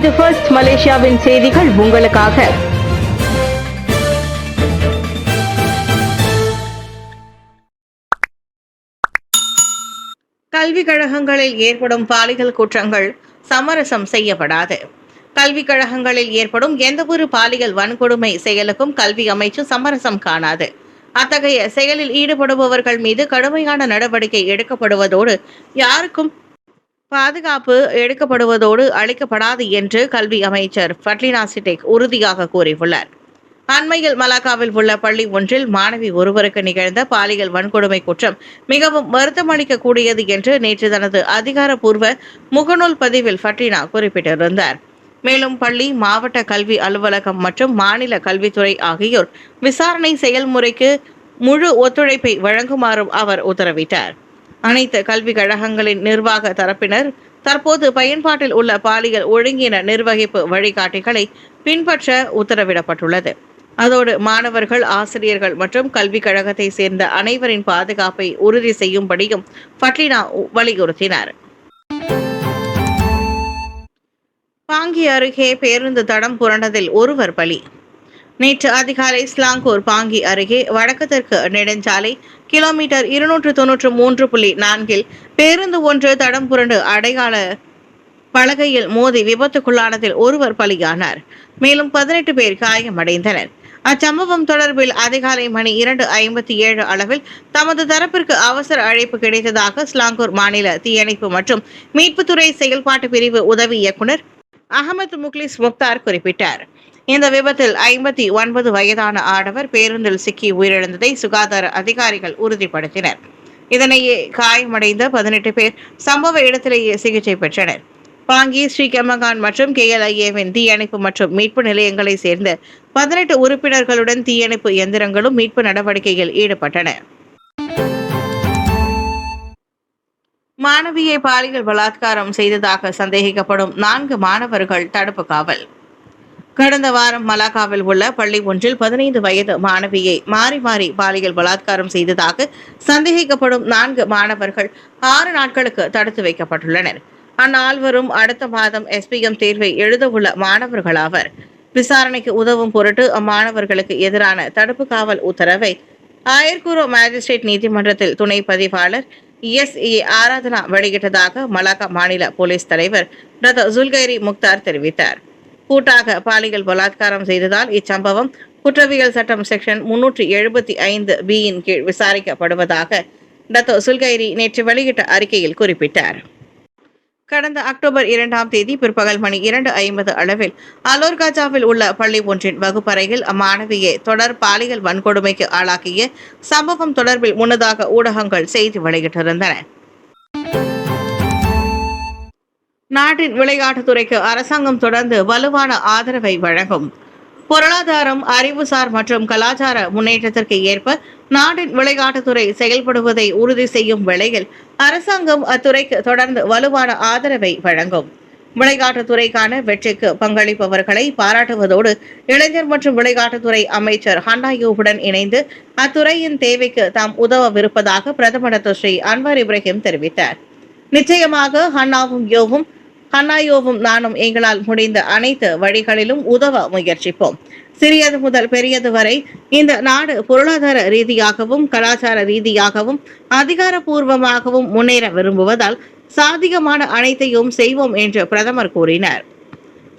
இது ஃபர்ஸ்ட் மலேசியாவின் செய்திகள் உங்களுக்காக. கல்விக் கழகங்களில் ஏற்படும் பாலியல் குற்றங்கள் சமரசம் செய்யப்படாது. கல்விக் கழகங்களில் ஏற்படும் எந்தவொரு பாலியல் வன்கொடுமை செயலுக்கும் கல்வி அமைச்சு சமரசம் காணாது. அத்தகைய செயலில் ஈடுபடுபவர்கள் மீது கடுமையான நடவடிக்கை எடுக்கப்படுவதோடு யாருக்கும் பாதுகாப்பு எடுக்கப்படுவதோடு அளிக்கப்படாது என்று கல்வி அமைச்சர் ஃபட்லினா சிட்டிக் உறுதியாக கூறியுள்ளார். அண்மையில் மலாக்காவில் உள்ள பள்ளி ஒன்றில் மாணவி ஒருவருக்கு நிகழ்ந்த பாலியல் வன்கொடுமை குற்றம் மிகவும் வருத்தமளிக்கக்கூடியது என்று நேற்று தனது அதிகாரப்பூர்வ முகநூல் பதிவில் ஃபட்லினா குறிப்பிட்டிருந்தார். மேலும் பள்ளி, மாவட்ட கல்வி அலுவலகம் மற்றும் மாநில கல்வித்துறை ஆகியோர் விசாரணை செயல்முறைக்கு முழு ஒத்துழைப்பை வழங்குமாறும் அவர் உத்தரவிட்டார். அனைத்து கல்விக் கழகங்களின் நிர்வாக தரப்பினர் தற்போது பயன்பாட்டில் உள்ள பாலியல் ஒழுங்கின நிர்வகிப்பு வழிகாட்டிகளை பின்பற்ற உத்தரவிடப்பட்டுள்ளது. அதோடு மாணவர்கள், ஆசிரியர்கள் மற்றும் கல்விக் கழகத்தை சேர்ந்த அனைவரின் பாதுகாப்பை உறுதி செய்யும்படியும் ஃபட்லினா வலியுறுத்தினார். பாங்கி அருகே பேருந்து தடம் புரண்டதில் ஒருவர் பலி. நேற்று அதிகாலை ஸ்லாங்கூர் பாங்கி அருகே வடக்கு தெற்கு நெடுஞ்சாலை கிலோமீட்டர் 293.4 பேருந்து ஒன்று தடம் புரண்டு அடையாள பலகையில் மோதி விபத்துக்குள்ளானதில் ஒருவர் பலியானார். மேலும் 18 பேர் காயமடைந்தனர். அச்சம்பவம் தொடர்பில் அதிகாலை மணி 2:57 அளவில் தமது தரப்பிற்கு அவசர அழைப்பு கிடைத்ததாக ஸ்லாங்கூர் மாநில தீயணைப்பு மற்றும் மீட்புத்துறை செயல்பாட்டு பிரிவு உதவி இயக்குநர் அகமது முக்லிஸ் முக்தார் குறிப்பிட்டார். இந்த விபத்தில் 59 வயதான ஆடவர் பேருந்தில் சிக்கி உயிரிழந்ததை சுகாதார அதிகாரிகள் உறுதிப்படுத்தினர். இதனையே காயமடைந்த 18 பேர் சம்பவ இடத்திலேயே சிகிச்சை பெற்றனர். பாங்கி, ஸ்ரீ கெமகான் மற்றும் KLIA-வின் தீயணைப்பு மற்றும் மீட்பு நிலையங்களை சேர்ந்த 18 உறுப்பினர்களுடன் தீயணைப்பு எந்திரங்களும் மீட்பு நடவடிக்கையில் ஈடுபட்டன. மாணவியை பாலியல் பலாத்காரம் செய்ததாக சந்தேகிக்கப்படும் 4 மாணவர்கள் தடுப்பு காவல். கடந்த வாரம் மலாக்காவில் உள்ள பள்ளி ஒன்றில் 15 வயது மாணவியை மாறி மாறி பாலியல் பலாத்காரம் செய்ததாக சந்தேகிக்கப்படும் 4 மாணவர்கள் 6 நாட்களுக்கு தடுத்து வைக்கப்பட்டுள்ளனர். அந்நால்வரும் அடுத்த மாதம் SPM தேர்வை எழுதவுள்ள மாணவர்களாவர். விசாரணைக்கு உதவும் பொருட்டு அம்மாணவர்களுக்கு எதிரான தடுப்பு காவல் உத்தரவை ஆயர்குரோ மேஜிஸ்ட்ரேட் நீதிமன்றத்தில் துணை பதிவாளர் SA ஆராதனா வெளியிட்டதாக மலாக்கா மாநில போலீஸ் தலைவர் டாக்டர் ஜுல்கைரி முக்தார் தெரிவித்தார். கூட்டாக பாலியல் பலாத்காரம் செய்ததால் இச்சம்பவம் குற்றவியல் சட்டம் செக்ஷன் 375B-இன் கீழ் விசாரிக்கப்படுவதாக டாக்டர் சுல்கைரி நேற்று வெளியிட்ட அறிக்கையில் குறிப்பிட்டார். கடந்த அக்டோபர் 2ஆம் தேதி பிற்பகல் மணி 2:50 அளவில் அலோர்காஜாவில் உள்ள பள்ளி ஒன்றின் வகுப்பறையில் அம்மாணவியை தொடர் பாலியல் வன்கொடுமைக்கு ஆளாக்கிய சம்பவம் தொடர்பில் முன்னதாக ஊடகங்கள் செய்தி வெளியிட்டிருந்தன. நாட்டின் விளையாட்டுத்துறைக்கு அரசாங்கம் தொடர்ந்து வலுவான ஆதரவை வழங்கும். பொருளாதாரம், அறிவுசார் மற்றும் கலாச்சார முன்னேற்றத்திற்கு ஏற்ப நாட்டின் விளையாட்டுத்துறை செயல்படுவதை உறுதி செய்யும் வேளையில் அரசாங்கம் அத்துறைக்கு தொடர்ந்து வலுவான ஆதரவை வழங்கும். விளையாட்டுத்துறைக்கான வெற்றிக்கு பங்களிப்பவர்களை பாராட்டுவதோடு இளைஞர் மற்றும் விளையாட்டுத்துறை அமைச்சர் ஹன்னாயோவுடன் இணைந்து அத்துறையின் தேவைக்கு தாம் உதவவிருப்பதாக பிரதமர் டாக்டர் ஸ்ரீ அன்வார் இப்ராஹிம் தெரிவித்தார். நிச்சயமாக ஹன்னாயோவும் நானும் எங்களால் முடிந்த அனைத்து வழிகளிலும் உதவ முயற்சிப்போம். சிறியது முதல் பெரியது வரை இந்த நாடு பொருளாதார ரீதியாகவும் கலாச்சார ரீதியாகவும் அதிகாரப்பூர்வமாகவும் முன்னேற விரும்புவதால் சாத்தியமான அனைத்தையும் செய்வோம் என்று பிரதமர் கூறினார்.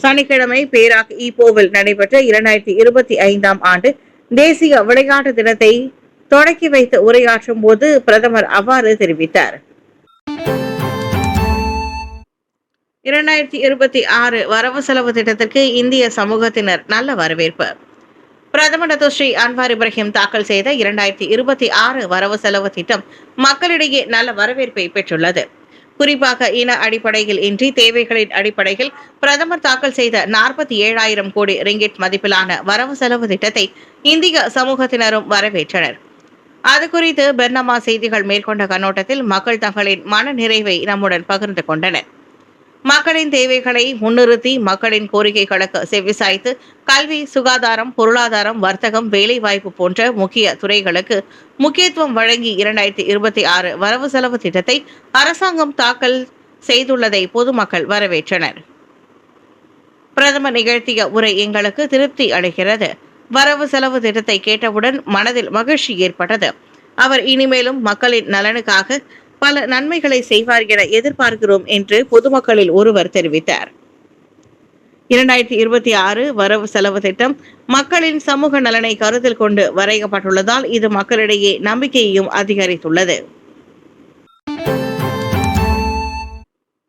சனிக்கிழமை பேராக் ஈப்போவில் நடைபெற்ற 2025ஆம் ஆண்டு தேசிய விளையாட்டு தினத்தை தொடக்கி வைத்து உரையாற்றும் போது பிரதமர் அவ்வாறு தெரிவித்தார். 2026 வரவு செலவு திட்டத்திற்கு இந்திய சமூகத்தினர் நல்ல வரவேற்பு. பிரதமர் டாக்டர் ஸ்ரீ அன்வார் இப்ராஹிம் தாக்கல் செய்த 2026 வரவு செலவு திட்டம் மக்களிடையே நல்ல வரவேற்பை பெற்றுள்ளது. குறிப்பாக இன அடிப்படையில் இன்றி தேவைகளின் அடிப்படையில் பிரதமர் தாக்கல் செய்த 47,000 கோடி ரிங்கிட் மதிப்பிலான வரவு செலவு திட்டத்தை இந்திய சமூகத்தினரும் வரவேற்றனர். அது குறித்து பெர்னமா செய்திகள் மேற்கொண்ட கண்ணோட்டத்தில் மக்கள் தங்களின் மன நிறைவை நம்முடன் பகிர்ந்து கொண்டனர். மக்களின் தேவைகளை முன்னிறுத்தி மக்களின் கோரிக்கைகளுக்கு செவிசாய்த்து கல்வி, சுகாதாரம், பொருளாதாரம், வர்த்தகம், வேலைவாய்ப்பு போன்ற முக்கிய துறைகளுக்கு முக்கியத்துவம் வழங்கி 2026 வரவு செலவு திட்டத்தை அரசாங்கம் தாக்கல் செய்துள்ளதை பொதுமக்கள் வரவேற்றனர். பிரதமர் நிகழ்த்திய உரை எங்களுக்கு திருப்தி அளிக்கிறது. வரவு செலவு திட்டத்தை கேட்டவுடன் மனதில் மகிழ்ச்சி ஏற்பட்டது. அவர் இனிமேலும் மக்களின் நலனுக்காக பல நன்மைகளை செய்வார் என எதிர்பார்க்கிறோம் என்று பொதுமக்களில் ஒருவர் தெரிவித்தார். 2026 வரவு செலவு திட்டம் மக்களின் சமூக நலனை கருத்தில் கொண்டு வரையப்பட்டுள்ளதால் இது மக்களிடையே நம்பிக்கையையும் அதிகரித்துள்ளது.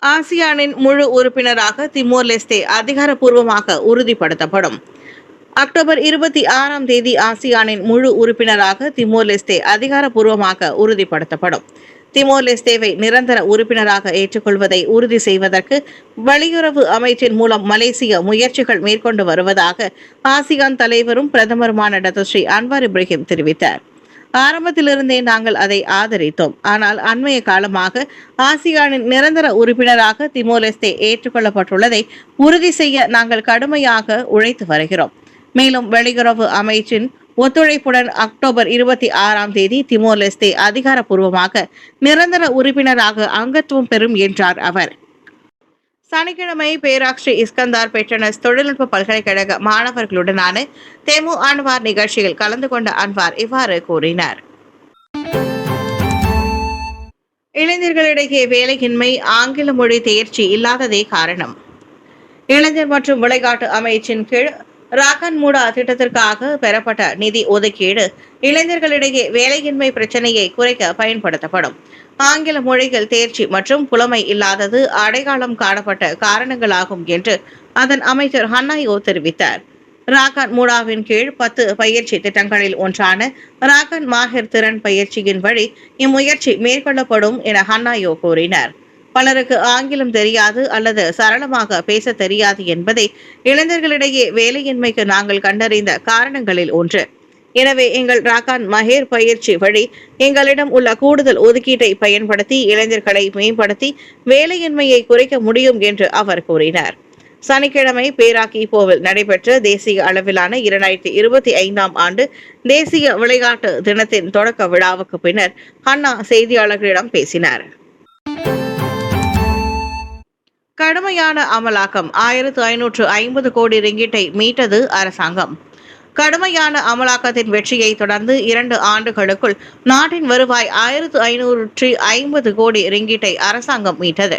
ஆசியானின் முழு உறுப்பினராக திமோர் லெஸ்தே அதிகாரப்பூர்வமாக உறுதிப்படுத்தப்படும். அக்டோபர் 26ஆம் தேதி ஆசியானின் முழு உறுப்பினராக திமோர் லெஸ்தே அதிகாரப்பூர்வமாக உறுதிப்படுத்தப்படும். திமோர் லெஸ்தேவை நிரந்தர உறுப்பினராக ஏற்றுக்கொள்வதை உறுதி செய்வதற்கு வெளியுறவு அமைச்சின் மூலம் மலேசியா முயற்சிகள் மேற்கொண்டு வருவதாக ஆசியான் தலைவரும் பிரதமருமான டத்தோஸ்ரீ அன்வார் இப்ராஹிம் தெரிவித்தார். ஆரம்பத்திலிருந்தே நாங்கள் அதை ஆதரித்தோம். ஆனால் அண்மைய காலமாக ஆசியானின் நிரந்தர உறுப்பினராக திமோர் லெஸ்தே ஏற்றுக்கொள்ளப்பட்டுள்ளதை உறுதி செய்ய நாங்கள் கடுமையாக உழைத்து வருகிறோம். மேலும் வெளியுறவு அமைச்சின் ஒத்துழைப்புடன் அக்டோபர் 26ஆம் தேதி திமோர் லெஸ்தே அதிகாரப்பூர்வமாக நிரந்தர உறுப்பினராக அங்கத்துவம் பெறும் என்றார் அவர். சனிக்கிழமை பேராக் இஸ்கந்தார் பெட்ரனஸ் தொழில்நுட்ப பல்கலைக்கழக மாணவர்களுடனான தெமு அன்வார் நிகழ்ச்சியில் கலந்து கொண்ட அன்வார் இவ்வாறு கூறினார். இளைஞர்களிடையே வேலையின்மை, ஆங்கில மொழி தேர்ச்சி இல்லாததே காரணம். இளைஞர் மற்றும் விளையாட்டு அமைச்சின் கீழ் ராகன் மூடா திட்டத்திற்காக பெறப்பட்ட நிதி ஒதுக்கீடு இளைஞர்களிடையே வேலையின்மை பிரச்சனையை குறைக்க பயன்படுத்தப்படும். ஆங்கில மொழிகள் தேர்ச்சி மற்றும் புலமை இல்லாதது அடையாளம் காணப்பட்ட காரணங்களாகும் என்று அதன் அமைச்சர் ஹன்னாயோ தெரிவித்தார். ராகன் மூடாவின் கீழ் 10 பயிற்சி திட்டங்களில் ஒன்றான ராகன் மாஹிர் திறன் பயிற்சியின் வழி இம்முயற்சி மேற்கொள்ளப்படும் என ஹன்னாயோ கூறினார். பலருக்கு ஆங்கிலம் தெரியாது அல்லது சரளமாக பேச தெரியாது என்பதை இளைஞர்களிடையே வேலையின்மைக்கு நாங்கள் கண்டறிந்த காரணங்களில் ஒன்று. எனவே எங்கள் ராகான் மஹேர் பயிற்சி வழி எங்களிடம் உள்ள கூடுதல் ஒதுக்கீட்டை பயன்படுத்தி இளைஞர்களை மேம்படுத்தி வேலையின்மையை குறைக்க முடியும் என்று அவர் கூறினார். சனிக்கிழமை பேராக் ஈப்போவில் நடைபெற்ற தேசிய அளவிலான 2025ஆம் ஆண்டு தேசிய விளையாட்டு தினத்தின் தொடக்க விழாவுக்கு பின்னர் ஹன்னா செய்தியாளர்களிடம் பேசினார். கடுமையான அமலாக்கம் 1550 கோடி ரிங்கிட்டை மீட்டது அரசாங்கம். கடுமையான அமலாக்கத்தின் வெற்றியை தொடர்ந்து 2 ஆண்டுகளுக்குள் நாட்டின் வருவாய் 1550 கோடி ரிங்கிட்டை அரசாங்கம் மீட்டது.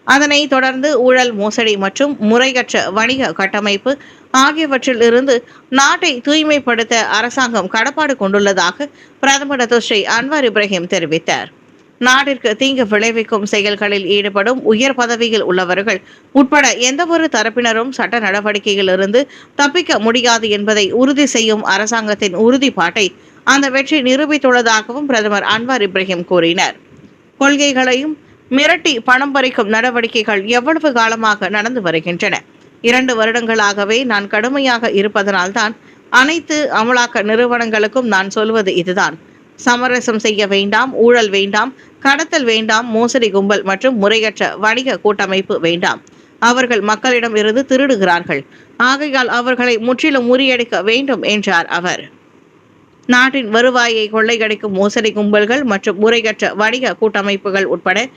அதனைத் தொடர்ந்து ஊழல், மோசடி மற்றும் முறையற்ற வணிக கட்டமைப்பு ஆகியவற்றில் இருந்து நாட்டை தூய்மைப்படுத்த அரசாங்கம் கடப்பாடு கொண்டுள்ளதாக பிரதமர் டத்தோஸ்ரீ அன்வார் இப்ராஹிம் தெரிவித்தார். நாட்டிற்கு தீங்கு விளைவிக்கும் செயல்களில் ஈடுபடும் உயர் பதவியில் உள்ளவர்கள் உட்பட எந்தவொரு தரப்பினரும் சட்ட நடவடிக்கையில் இருந்து தப்பிக்க முடியாது என்பதை உறுதி செய்யும் அரசாங்கத்தின் உறுதிப்பாட்டை அந்த வெற்றி நிரூபித்துள்ளதாகவும் பிரதமர் அன்வார் இப்ராஹிம் கூறினார். கொள்கைகளையும் மிரட்டி பணம் பறிக்கும் நடவடிக்கைகள் எவ்வளவு காலமாக நடந்து வருகின்றன. 2 வருடங்களாகவே நான் கடுமையாக இருப்பதனால்தான் அனைத்து அமலாக்க நிறுவனங்களுக்கும் நான் சொல்வது இதுதான். சமரசம் செய்ய வேண்டாம், ஊழல் வேண்டாம், கடத்தல் வேண்டாம், மோசடி கும்பல் மற்றும் முறையற்ற வணிக கூட்டமைப்பு வேண்டாம். அவர்கள் மக்களிடம் இருந்து திருடுகிறார்கள். ஆகையால் அவர்களை முற்றிலும் முறியடிக்க வேண்டும் என்றார் அவர். நாட்டின் வருவாயை கொள்ளையடிக்கும் மோசடி கும்பல்கள் மற்றும் முறையற்ற வணிக கூட்டமைப்புகள் உட்பட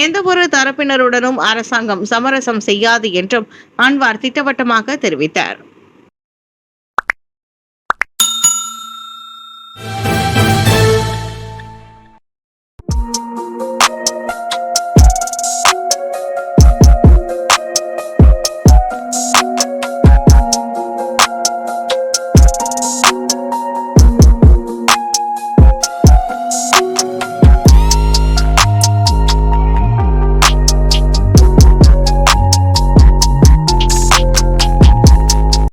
எந்தவொரு தரப்பினருடனும் அரசாங்கம் சமரசம் செய்யாது என்றும் அன்வார் திட்டவட்டமாக தெரிவித்தார்.